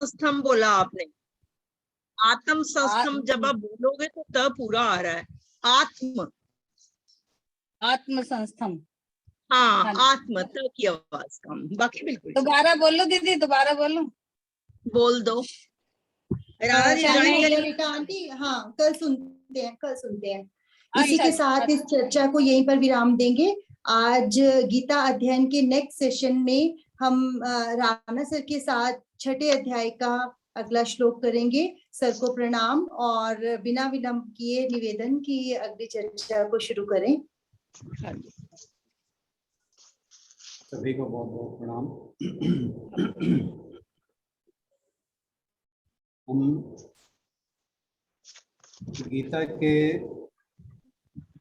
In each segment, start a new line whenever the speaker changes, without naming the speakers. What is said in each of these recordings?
संस्थम बोला आपने, आत्म संस्थम जब आप बोलोगे तो त पूरा आ रहा है, आत्म,
आत्म संस्थम।
हाँ आत्म, त की आवाज कम, बाकी बिल्कुल
दोबारा बोलो दीदी, दोबारा बोलो,
बोल दो। राणा जी ज्वाइन करिए
आंटी। हाँ कल सुनते हैं, कल सुनते हैं। इसी के साथ इस चर्चा को यहीं पर विराम देंगे। आज गीता अध्ययन के नेक्स्ट सेशन में हम राणा सर के साथ छठे अध्याय का अगला श्लोक करेंगे। सर को प्रणाम और बिना विलंब किए निवेदन की अगली चर्चा को शुरू करें।
सभी को बहुत बहुत प्रणाम। हम गीता के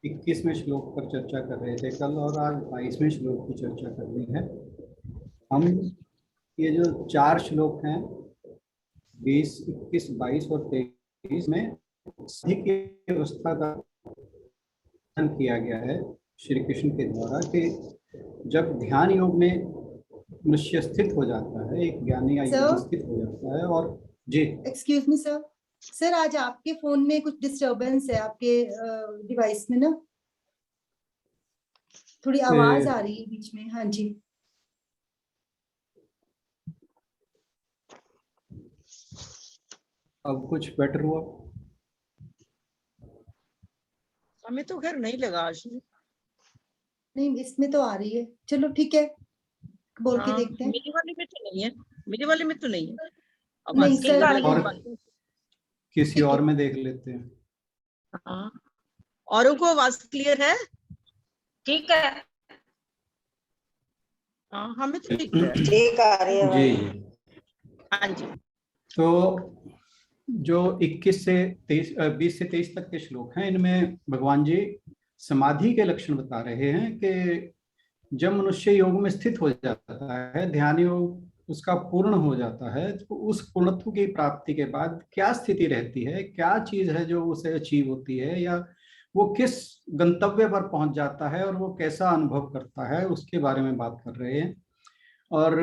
21वें श्लोक पर चर्चा कर रहे थे कल, और आज 22वें श्लोक की चर्चा करनी है। हम ये जो 4 श्लोक हैं 20, 21, 22 और 23 में सिद्धि की अवस्था का वर्णन किया गया है श्री कृष्ण के द्वारा, कि जब ध्यान योग में मनुष्य स्थित हो जाता है, एक ज्ञानी या योगी स्थित हो जाता है। और जी
एक्सक्यूज मी सर, सर आज आपके फोन में कुछ डिस्टरबेंस है, आपके डिवाइस में ना थोड़ी आवाज आ रही है बीच में। हाँ जी,
अब कुछ बेटर हुआ?
हमें तो घर नहीं लगा आज।
नहीं इसमें तो आ रही है। चलो ठीक है, बोल के देखते हैं।
मेरे वाले में तो नहीं है, मेरे वाले में तो नहीं है। अब
नहीं सर,
और किसी और में देख लेते हैं।
हाँ, औरों को आवाज क्लियर है?
ठीक है,
हाँ हमें तो ठीक है,
ठीक आ रही है
जी।
हाँ जी।
तो जो 21 से 23, 20 से 23 तक के श्लोक हैं, इनमें भगवान जी समाधि के लक्षण बता रहे हैं कि जब मनुष्य योग में स्थित हो जाता है, ध्यान योग उसका पूर्ण हो जाता है, तो उस पूर्णत्व की प्राप्ति के बाद क्या स्थिति रहती है, क्या चीज है जो उसे अचीव होती है, या वो किस गंतव्य पर पहुंच जाता है और वो कैसा अनुभव करता है, उसके बारे में बात कर रहे हैं। और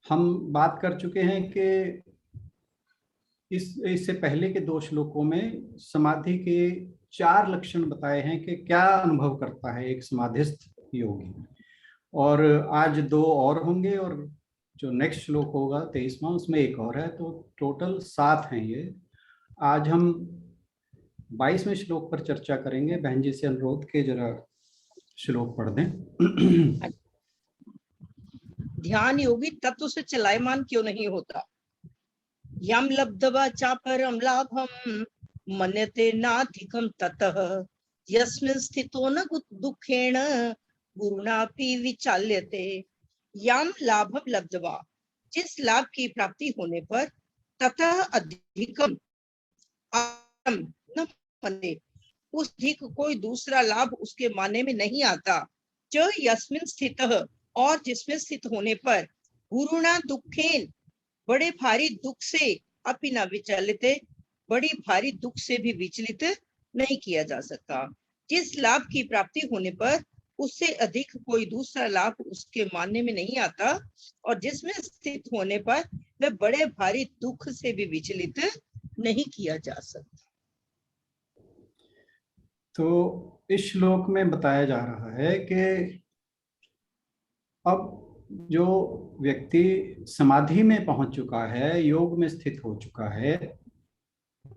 हम बात कर चुके हैं कि इससे पहले के 2 श्लोकों में समाधि के 4 लक्षण बताए हैं कि क्या अनुभव करता है एक समाधिस्थ योगी। और आज 2 और होंगे, और जो नेक्स्ट श्लोक होगा 23वां, उसमें एक और है, तो टोटल 7 हैं ये। आज हम 22वें श्लोक पर चर्चा करेंगे। बहन जी से अनुरोध के जरा श्लोक पढ़ दें।
ध्यान योगी तत्व से चलायमान क्यों नहीं होता? यम लब्धवा चापरम लाभम मन्यते नाधिकम ततः यस्मिन् स्थितो न दुखेण गुरुणापि विचाल्यते। यम लाभम लब्धवा, जिस लाभ की प्राप्ति होने पर, ततः अधिकम न मन्ये, उस अधिक कोई दूसरा लाभ उसके माने में नहीं आता। च यस्मिन् स्थितः, और जिसमें स्थित होने पर, गुरुणा दुखेन, बड़े भारी दुख से, अपि न विचलित, बड़ी भारी दुख से भी विचलित नहीं किया जा सकता। जिस लाभ की प्राप्ति होने पर उससे अधिक कोई दूसरा लाभ उसके मानने में नहीं आता, और जिसमें स्थित होने पर वह बड़े भारी दुख से भी विचलित नहीं किया जा सकता।
तो इस श्लोक में बताया जा रहा है कि अब जो व्यक्ति समाधि में पहुंच चुका है, योग में स्थित हो चुका है,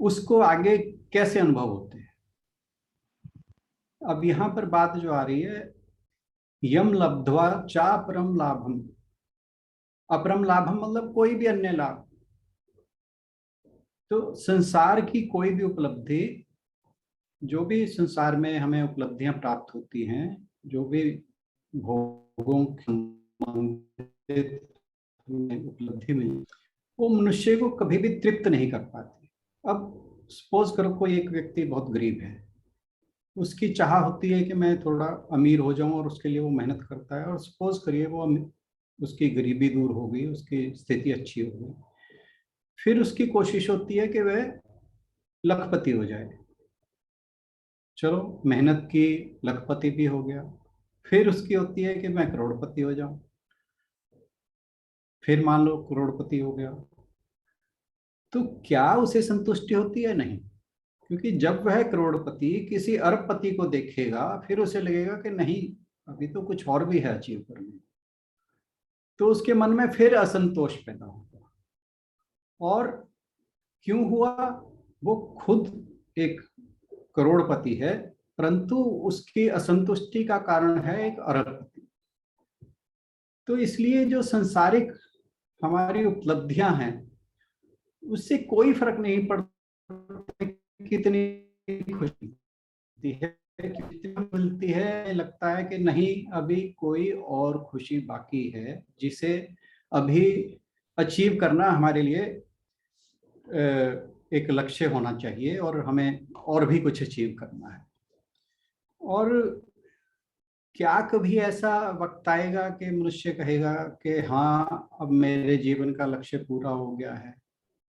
उसको आगे कैसे अनुभव होते हैं। अब यहाँ पर बात जो आ रही है, यम लब्ध्वा चा परम लाभम। अपरम लाभम मतलब कोई भी अन्य लाभ। तो संसार की कोई भी उपलब्धि, जो भी संसार में हमें उपलब्धियां प्राप्त होती हैं, जो भी भोगों उपलब्धि मिली, वो मनुष्य को कभी भी तृप्त नहीं कर पाती। अब सपोज करो कोई एक व्यक्ति बहुत गरीब है, उसकी चाह होती है कि मैं थोड़ा अमीर हो जाऊं, और उसके लिए वो मेहनत करता है। और सपोज करिए वो उसकी गरीबी दूर हो गई, उसकी स्थिति अच्छी हो गई, फिर उसकी कोशिश होती है कि वह लखपति हो जाए। चलो मेहनत की, लखपति भी हो गया, फिर उसकी होती है कि मैं करोड़पति हो जाऊं। फिर मान लो करोड़पति हो गया, तो क्या उसे संतुष्टि होती है? नहीं। क्योंकि जब वह करोड़पति किसी अरबपति को देखेगा फिर उसे लगेगा कि नहीं, अभी तो कुछ और भी है अचीव करने, तो उसके मन में फिर असंतोष पैदा होगा। और क्यों हुआ? वो खुद एक करोड़पति है, परंतु उसकी असंतुष्टि का कारण है एक अरबपति। तो इसलिए जो सांसारिक हमारी उपलब्धियां हैं उससे कोई फर्क नहीं पड़ता कितनी खुशी मिलती है, कितनी मिलती है। लगता है कि नहीं, अभी कोई और खुशी बाकी है जिसे अभी अचीव करना हमारे लिए एक लक्ष्य होना चाहिए और हमें और भी कुछ अचीव करना है। और क्या कभी ऐसा वक्त आएगा कि मनुष्य कहेगा कि हाँ, अब मेरे जीवन का लक्ष्य पूरा हो गया है?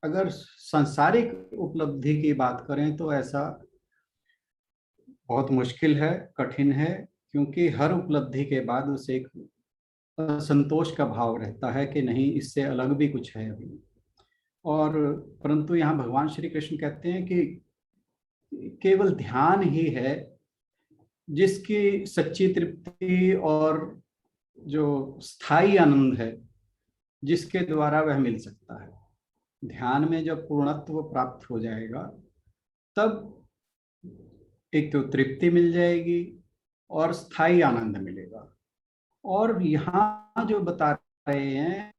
अगर सांसारिक उपलब्धि की बात करें तो ऐसा बहुत मुश्किल है, कठिन है, क्योंकि हर उपलब्धि के बाद उसे एक असंतोष का भाव रहता है कि नहीं, इससे अलग भी कुछ है अभी। और परंतु यहाँ भगवान श्री कृष्ण कहते हैं कि केवल ध्यान ही है जिसकी सच्ची तृप्ति और जो स्थायी आनंद है जिसके द्वारा वह मिल सकता है। ध्यान में जब पूर्णत्व प्राप्त हो जाएगा तब एक तो तृप्ति मिल जाएगी और स्थायी आनंद मिलेगा। और यहाँ जो बता रहे हैं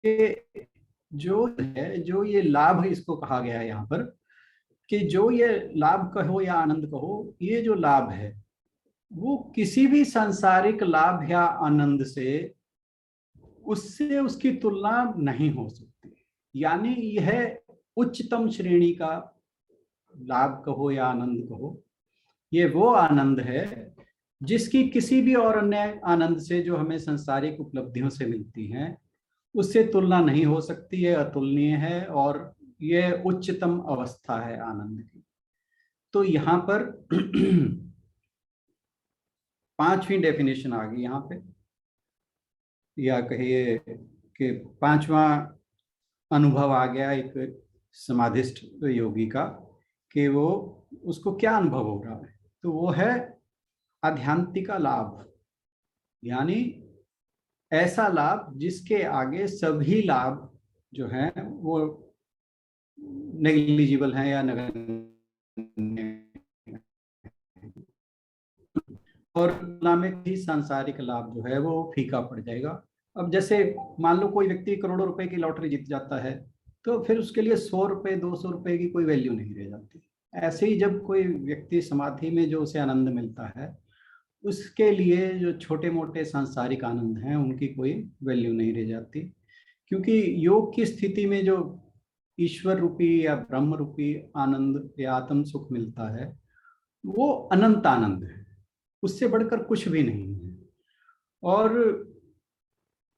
कि जो है, जो ये लाभ इसको कहा गया है यहाँ पर, कि जो ये लाभ कहो या आनंद कहो, ये जो लाभ है वो किसी भी सांसारिक लाभ या आनंद से उससे उसकी तुलना नहीं हो सकती। यानी यह उच्चतम श्रेणी का लाभ कहो या आनंद कहो, ये वो आनंद है जिसकी किसी भी और अन्य आनंद से जो हमें सांसारिक उपलब्धियों से मिलती हैं उससे तुलना नहीं हो सकती है, अतुलनीय है और यह उच्चतम अवस्था है आनंद की। तो यहाँ पर पांचवी डेफिनेशन आ गई यहाँ पे, या कहिए कि पांचवा अनुभव आ गया एक समाधिस्थ योगी का, कि वो उसको क्या अनुभव हो रहा है। तो वो है आध्यात्मिक लाभ, यानी ऐसा लाभ जिसके आगे सभी लाभ जो हैं वो नेग्लिजिबल हैं या नगण्य, और तुलना में भी सांसारिक लाभ जो है वो फीका पड़ जाएगा। अब जैसे मान लो कोई व्यक्ति करोड़ों रुपए की लॉटरी जीत जाता है तो फिर उसके लिए 100 रुपए 200 रुपए की कोई वैल्यू नहीं रह जाती। ऐसे ही जब कोई व्यक्ति समाधि में जो उसे आनंद मिलता है उसके लिए जो छोटे मोटे सांसारिक आनंद हैं उनकी कोई वैल्यू नहीं रह जाती। क्योंकि योग की स्थिति में जो ईश्वर रूपी या ब्रह्म रूपी आनंद या आत्म सुख मिलता है वो अनंत आनंद है, उससे बढ़कर कुछ भी नहीं है। और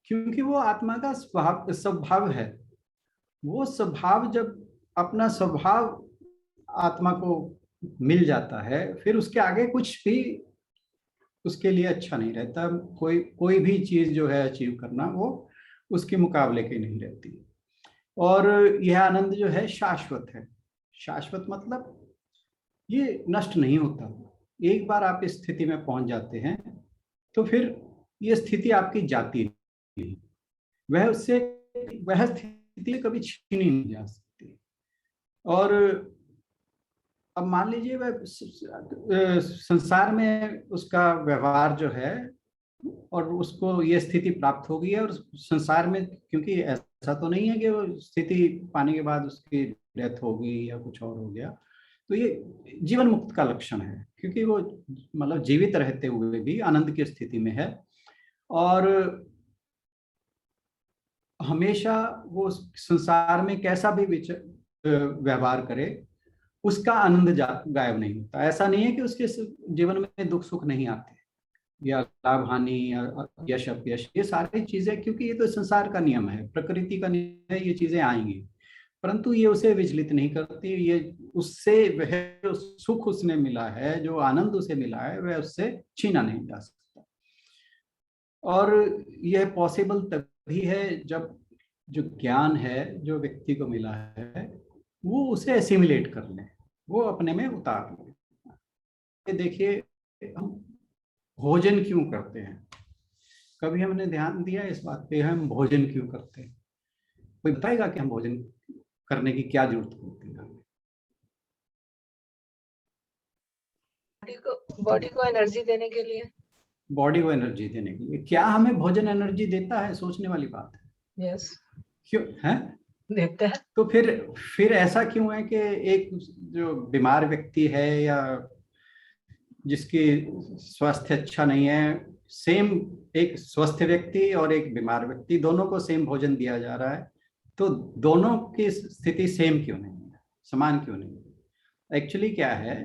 क्योंकि वो आत्मा का स्वभाव है, वो स्वभाव जब अपना स्वभाव आत्मा को मिल जाता है फिर उसके आगे कुछ भी उसके लिए अच्छा नहीं रहता। कोई भी चीज जो है अचीव करना वो उसके मुकाबले की नहीं रहती। और यह आनंद जो है शाश्वत है। शाश्वत मतलब ये नष्ट नहीं होता। एक बार आप इस स्थिति में पहुंच जाते हैं तो फिर ये स्थिति आपकी जाती नहीं, वह स्थिति कभी छीनी नहीं जा सकती। और अब मान लीजिए वह संसार में उसका व्यवहार जो है और उसको ये स्थिति प्राप्त हो गई है, और संसार में क्योंकि ऐसा तो नहीं है कि वो स्थिति पाने के बाद उसकी डेथ हो गई या कुछ और हो गया, तो ये जीवन मुक्त का लक्षण है, क्योंकि वो मतलब जीवित रहते हुए भी आनंद की स्थिति में है और हमेशा वो संसार में कैसा भी व्यवहार करे उसका आनंद गायब नहीं होता। ऐसा नहीं है कि उसके जीवन में दुख सुख नहीं आते या लाभ हानि या यश अपयश, ये सारी चीजें, क्योंकि ये तो संसार का नियम है, प्रकृति का नियम है, ये चीजें आएंगी, परंतु ये उसे विचलित नहीं करती। ये उससे वह जो सुख उसने मिला है, जो आनंद उसे मिला है, वह उससे छीना नहीं जा सकता। और यह पॉसिबल तभी है जब जो ज्ञान है जो व्यक्ति को मिला है वो उसे एसिमिलेट कर ले, वो अपने में उतार ले। देखिए हम भोजन क्यों करते हैं, कभी हमने ध्यान दिया इस बात पे हम भोजन क्यों करते हैं? कोई बताएगा कि हम भोजन करने की क्या जरूरत होती है?
बॉडी को एनर्जी देने के लिए।
बॉडी को एनर्जी देने के लिए। क्या हमें भोजन एनर्जी देता है? सोचने वाली बात है।
यस,
क्यों है
देता है।
तो फिर ऐसा क्यों है कि एक जो बीमार व्यक्ति है या जिसकी स्वास्थ्य अच्छा नहीं है, सेम एक स्वस्थ व्यक्ति और एक बीमार व्यक्ति दोनों को सेम भोजन दिया जा रहा है, तो दोनों की स्थिति सेम क्यों नहीं है, समान क्यों नहीं है? एक्चुअली क्या है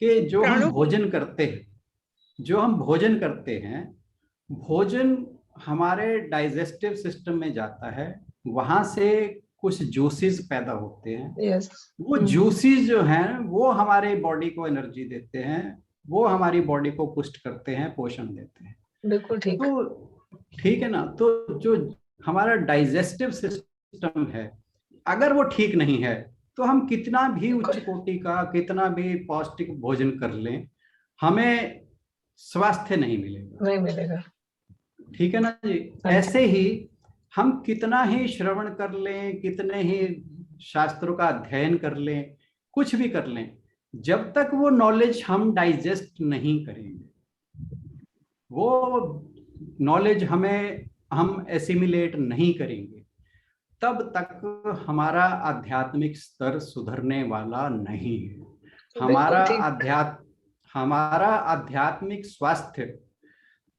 कि जो हम भोजन करते हैं, भोजन हमारे डाइजेस्टिव सिस्टम में जाता है, वहां से कुछ जूसेस पैदा होते हैं।
यस,
वो जूसेस जो हैं वो हमारे बॉडी को एनर्जी देते हैं, वो हमारी बॉडी को पुष्ट करते हैं, पोषण देते हैं।
बिल्कुल ठीक।
तो ठीक है ना, तो जो हमारा डाइजेस्टिव सिस्टम है अगर वो ठीक नहीं है तो हम कितना भी उच्च कोटि का कितना भी पौष्टिक भोजन कर लें, हमें स्वास्थ्य नहीं मिलेगा। ठीक है ना जी। ऐसे ही हम कितना ही श्रवण कर लें, कितने ही शास्त्रों का अध्ययन कर लें, कुछ भी कर लें, जब तक वो नॉलेज हम डाइजेस्ट नहीं करेंगे, वो नॉलेज हम एसिमिलेट नहीं करेंगे, तब तक हमारा आध्यात्मिक स्तर सुधरने वाला नहीं है। हमारा आध्यात्मिक स्वास्थ्य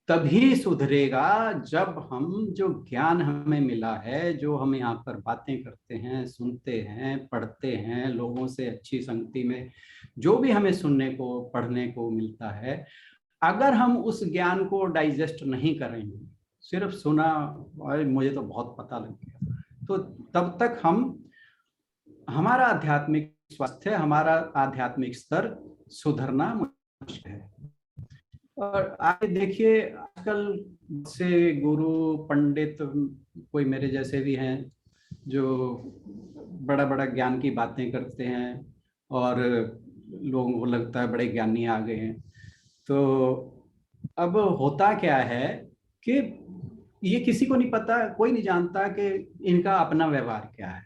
तभी सुधरेगा जब हम जो ज्ञान हमें मिला है, जो हम यहाँ पर बातें करते हैं, सुनते हैं, पढ़ते हैं, लोगों से अच्छी संगति में जो भी हमें सुनने को पढ़ने को मिलता है, अगर हम उस ज्ञान को डाइजेस्ट नहीं करेंगे, सिर्फ सुना और मुझे तो बहुत पता लग गया, तो तब तक हमारा आध्यात्मिक स्वास्थ्य, हमारा आध्यात्मिक स्तर सुधरना मुश्किल है। और आगे देखिए आजकल से गुरु पंडित कोई मेरे जैसे भी हैं जो बड़ा बड़ा ज्ञान की बातें करते हैं और लोगों को लगता है बड़े ज्ञानी आ गए हैं। तो अब होता क्या है कि ये किसी को नहीं पता, कोई नहीं जानता कि इनका अपना व्यवहार क्या है।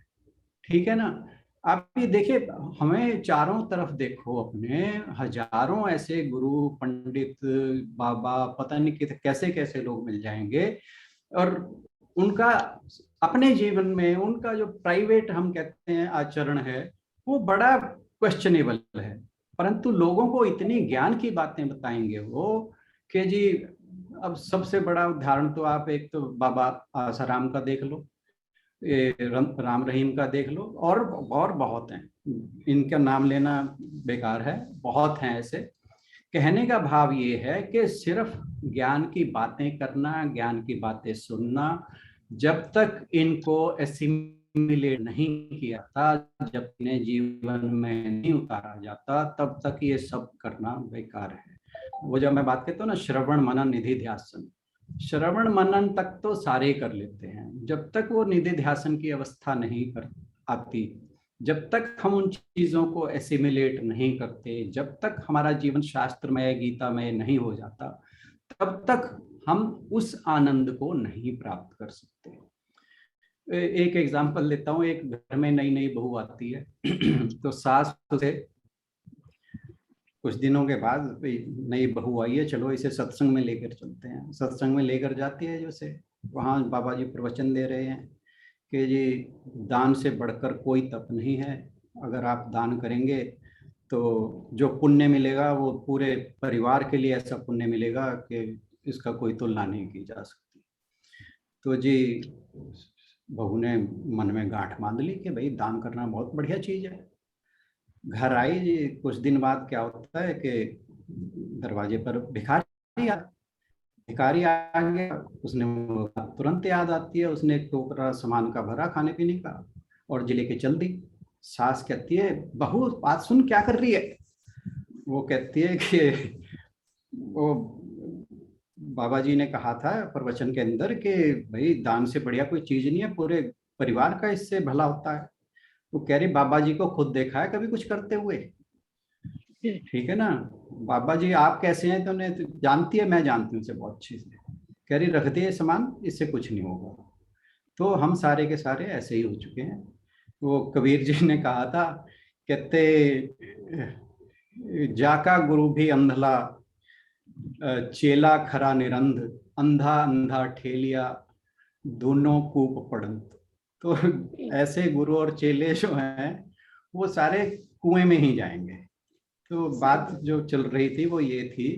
ठीक है ना। आप ये देखिए, हमें चारों तरफ देखो, अपने हजारों ऐसे गुरु पंडित बाबा पता नहीं कैसे कैसे लोग मिल जाएंगे, और उनका अपने जीवन में उनका जो प्राइवेट हम कहते हैं आचरण है वो बड़ा क्वेश्चनेबल है, परंतु लोगों को इतनी ज्ञान की बातें बताएंगे वो कि जी, अब सबसे बड़ा उदाहरण तो आप एक तो बाबा आसाराम का देख लो, राम रहीम का देख लो, और बहुत हैं, इनका नाम लेना बेकार है, बहुत हैं ऐसे। कहने का भाव ये है कि सिर्फ ज्ञान की बातें करना, ज्ञान की बातें सुनना, जब तक इनको एसिमिलेट नहीं किया था, जब इन्हें जीवन में नहीं उतारा जाता, तब तक ये सब करना बेकार है। वो जब मैं बात करता हूँ ना, श्रवण मनन निधि ध्यासन, श्रवण मनन तक तो सारे कर लेते हैं, जब तक वो निधि ध्यासन की अवस्था नहीं कर आती, जब तक हम उन चीजों को एसिमिलेट नहीं करते, जब तक हमारा जीवन शास्त्रमय गीतामय नहीं हो जाता, तब तक हम उस आनंद को नहीं प्राप्त कर सकते। एक एग्जांपल लेता हूँ। एक घर में नई नई बहू आती है तो सास से कुछ दिनों के बाद नई बहू आई है, चलो इसे सत्संग में लेकर चलते हैं। सत्संग में लेकर जाती है, जैसे वहाँ बाबा जी प्रवचन दे रहे हैं कि जी दान से बढ़कर कोई तप नहीं है, अगर आप दान करेंगे तो जो पुण्य मिलेगा वो पूरे परिवार के लिए ऐसा पुण्य मिलेगा कि इसका कोई तुलना नहीं की जा सकती। तो जी बहू ने मन में गांठ बांध ली कि भाई दान करना बहुत बढ़िया चीज़ है। घर आई जी, कुछ दिन बाद क्या होता है कि दरवाजे पर भिखारी आ गया। उसने तुरंत याद आती है, उसने एक टोकरा सामान का भरा खाने पीने का और जिले के चल दी। सास कहती है, बहू बात सुन, क्या कर रही है? वो कहती है कि वो बाबा जी ने कहा था प्रवचन के अंदर कि भाई दान से बढ़िया कोई चीज नहीं है, पूरे परिवार का इससे भला होता है। तो कह रही बाबा जी को खुद देखा है कभी कुछ करते हुए, ठीक है ना। बाबा जी आप कैसे हैं तो उन्हें तो जानती है, मैं जानती हूँ उसे बहुत अच्छे से। कह रही रख दिए सामान, इससे कुछ नहीं होगा। तो हम सारे के सारे ऐसे ही हो चुके हैं। वो कबीर जी ने कहा था, कहते जाका गुरु भी अंधला, चेला खरा निरंध, अंधा अंधा ठेलिया, दोनों कूप पड़ंत। तो ऐसे गुरु और चेले जो हैं वो सारे कुएं में ही जाएंगे। तो बात जो चल रही थी वो ये थी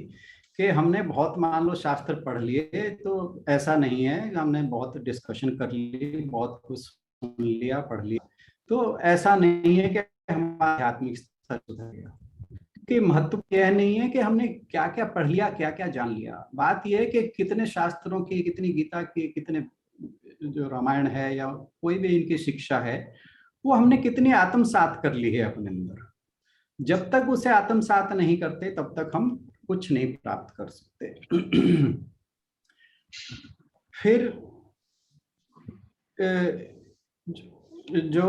कि हमने बहुत मान लो शास्त्र पढ़ लिए, तो ऐसा नहीं है, हमने बहुत डिस्कशन कर ली, बहुत कुछ सुन लिया, पढ़ लिया, तो ऐसा नहीं है कि हमारा आध्यात्मिक स्तर सुधर गया। कि महत्व यह नहीं है कि हमने क्या क्या पढ़ लिया, क्या क्या जान लिया। बात यह है कि कितने शास्त्रों की, कितनी गीता की, कितने जो रामायण है या कोई भी इनकी शिक्षा है, वो हमने कितनी आत्मसात कर ली है अपने अंदर। जब तक उसे आत्मसात नहीं करते तब तक हम कुछ नहीं प्राप्त कर सकते। फिर जो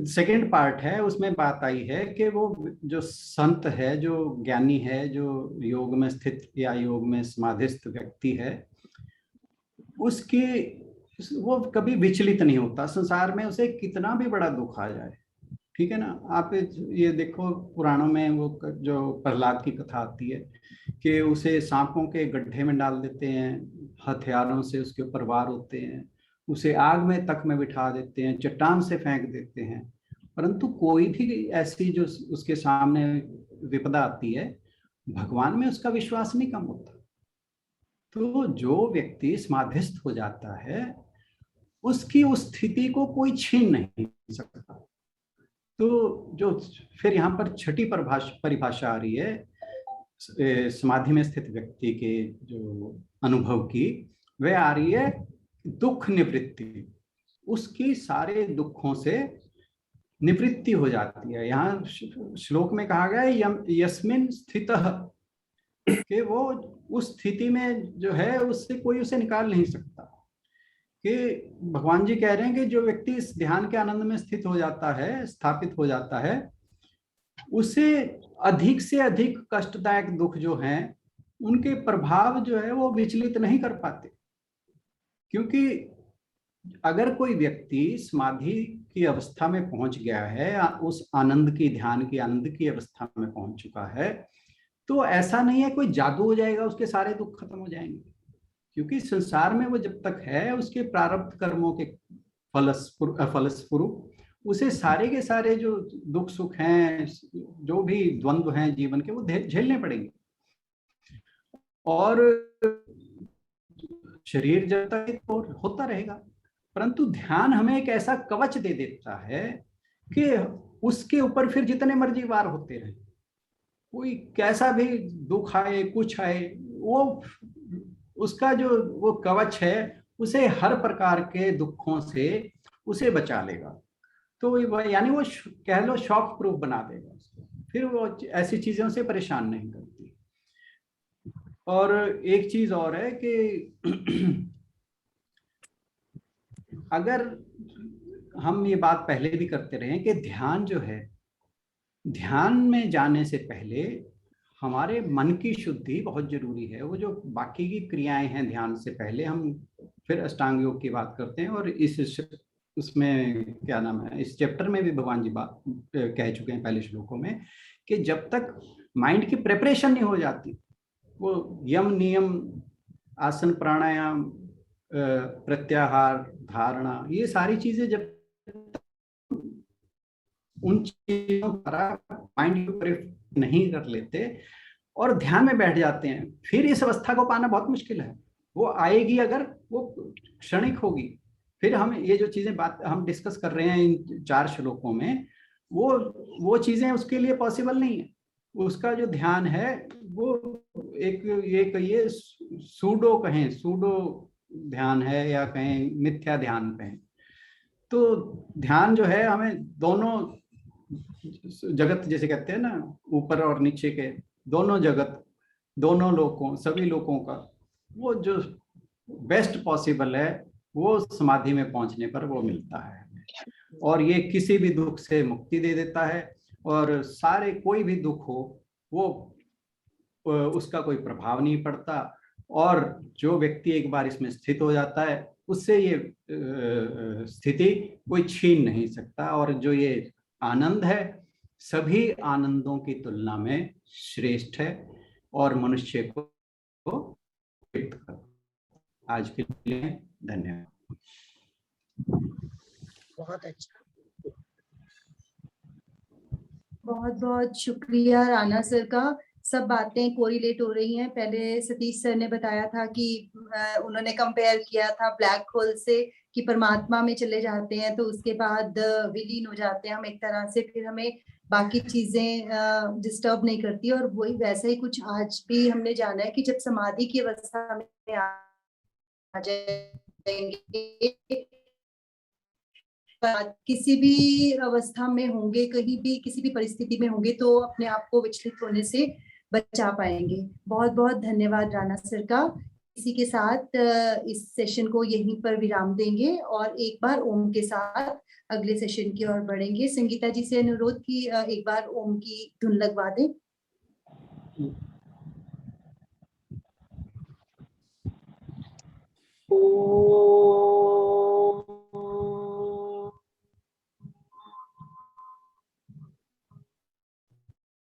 सेकंड पार्ट है उसमें बात आई है कि वो जो संत है, जो ज्ञानी है, जो योग में स्थित या योग में समाधिस्थ व्यक्ति है, उसकी वो कभी विचलित नहीं होता। संसार में उसे कितना भी बड़ा दुख आ जाए, ठीक है ना। आप ये देखो पुराणों में वो जो प्रहलाद की कथा आती है कि उसे सांपों के गड्ढे में डाल देते हैं, हथियारों से उसके ऊपर वार होते हैं, उसे आग में तक में बिठा देते हैं, चट्टान से फेंक देते हैं, परंतु कोई भी ऐसी जो उसके सामने विपदा आती है, भगवान में उसका विश्वास नहीं कम होता। तो जो व्यक्ति समाधिस्थ हो जाता है उसकी उस स्थिति को कोई छीन नहीं सकता। तो जो फिर यहाँ पर छठी परिभाषा आ रही है समाधि में स्थित व्यक्ति के जो अनुभव की, वह आ रही है दुख निवृत्ति। उसकी सारे दुखों से निवृत्ति हो जाती है। यहाँ श्लोक में कहा गया है यस्मिन स्थितः, कि वो उस स्थिति में जो है उससे कोई उसे निकाल नहीं सकता। कि भगवान जी कह रहे हैं कि जो व्यक्ति इस ध्यान के आनंद में स्थित हो जाता है, स्थापित हो जाता है, उसे अधिक से अधिक कष्टदायक दुख जो हैं उनके प्रभाव जो है वो विचलित नहीं कर पाते। क्योंकि अगर कोई व्यक्ति समाधि की अवस्था में पहुंच गया है, उस आनंद की, ध्यान की आनंद की अवस्था में पहुंच चुका है, तो ऐसा नहीं है कोई जादू हो जाएगा उसके सारे दुख खत्म हो जाएंगे। क्योंकि संसार में वो जब तक है उसके प्रारब्ध कर्मों के फलस्वरूप उसे सारे के सारे जो दुख सुख हैं, जो भी द्वंद्व हैं जीवन के, वो झेलने पड़ेंगे। और शरीर जब तक तो होता रहेगा, परंतु ध्यान हमें एक ऐसा कवच दे देता है कि उसके ऊपर फिर जितने मर्जी वार होते रहे, कोई कैसा भी दुख आए, कुछ आए, वो उसका जो वो कवच है उसे हर प्रकार के दुखों से उसे बचा लेगा। तो यानी वो कह लो शॉक प्रूफ बना देगा उसको, फिर वो ऐसी चीजों से परेशान नहीं करती। और एक चीज और है कि अगर हम ये बात पहले भी करते रहे कि ध्यान जो है, ध्यान में जाने से पहले हमारे मन की शुद्धि बहुत जरूरी है। वो जो बाकी की क्रियाएं हैं ध्यान से पहले, हम फिर अष्टांग योग की बात करते हैं, और उसमें क्या नाम है, इस चैप्टर में भी भगवान जी बात कह चुके हैं पहले श्लोकों में, कि जब तक माइंड की प्रिपरेशन नहीं हो जाती, वो यम नियम, आसन प्राणायाम, प्रत्याहार, धारणा, ये सारी चीजें जब उन चीजों द्वारा माइंड को नहीं कर लेते और ध्यान में बैठ जाते हैं, फिर इस अवस्था को पाना बहुत मुश्किल है। वो आएगी अगर वो क्षणिक होगी। फिर हम ये जो चीजें बात हम डिस्कस कर रहे हैं इन 4 श्लोकों में, वो चीजें उसके लिए पॉसिबल नहीं है। उसका जो ध्यान है वो एक ये कहिए सूडो कहें, सूडो ध्यान है या कहें मिथ्या ध्यान कहें। तो ध्यान जो है हमें दोनों जगत, जैसे कहते हैं ना, ऊपर और नीचे के दोनों जगत, दोनों लोकों, सभी लोगों का वो जो बेस्ट पॉसिबल है वो समाधि में पहुंचने पर वो मिलता है। और ये किसी भी दुख से मुक्ति दे देता है, और सारे कोई भी दुख हो वो उसका कोई प्रभाव नहीं पड़ता, और जो व्यक्ति एक बार इसमें स्थित हो जाता है उससे ये स्थिति कोई छीन नहीं सकता। और जो ये आनंद है सभी आनंदों की तुलना में श्रेष्ठ है और मनुष्य को व्यक्त करता। आज के लिए धन्यवाद।
बहुत अच्छा।
बहुत बहुत शुक्रिया राणा सर का। सब बातें कोरिलेट हो रही हैं। पहले सतीश सर ने बताया था कि उन्होंने कंपेयर किया था ब्लैक होल से कि परमात्मा में चले जाते हैं तो उसके बाद विलीन हो जाते हैं हम एक तरह से, फिर हमें बाकी चीजें डिस्टर्ब नहीं करती। और वही वैसा ही कुछ आज भी हमने जाना है कि जब समाधि की अवस्था में आ जाएंगे, किसी भी अवस्था में होंगे, कहीं भी किसी भी परिस्थिति में होंगे तो अपने आप को विचलित होने से बचा पाएंगे। बहुत बहुत धन्यवाद राणा सर का। इसी के साथ इस सेशन को यहीं पर विराम देंगे और एक बार ओम के साथ अगले सेशन की ओर बढ़ेंगे। संगीता जी से अनुरोध की एक बार ओम की धुन लगवा दें।
ओ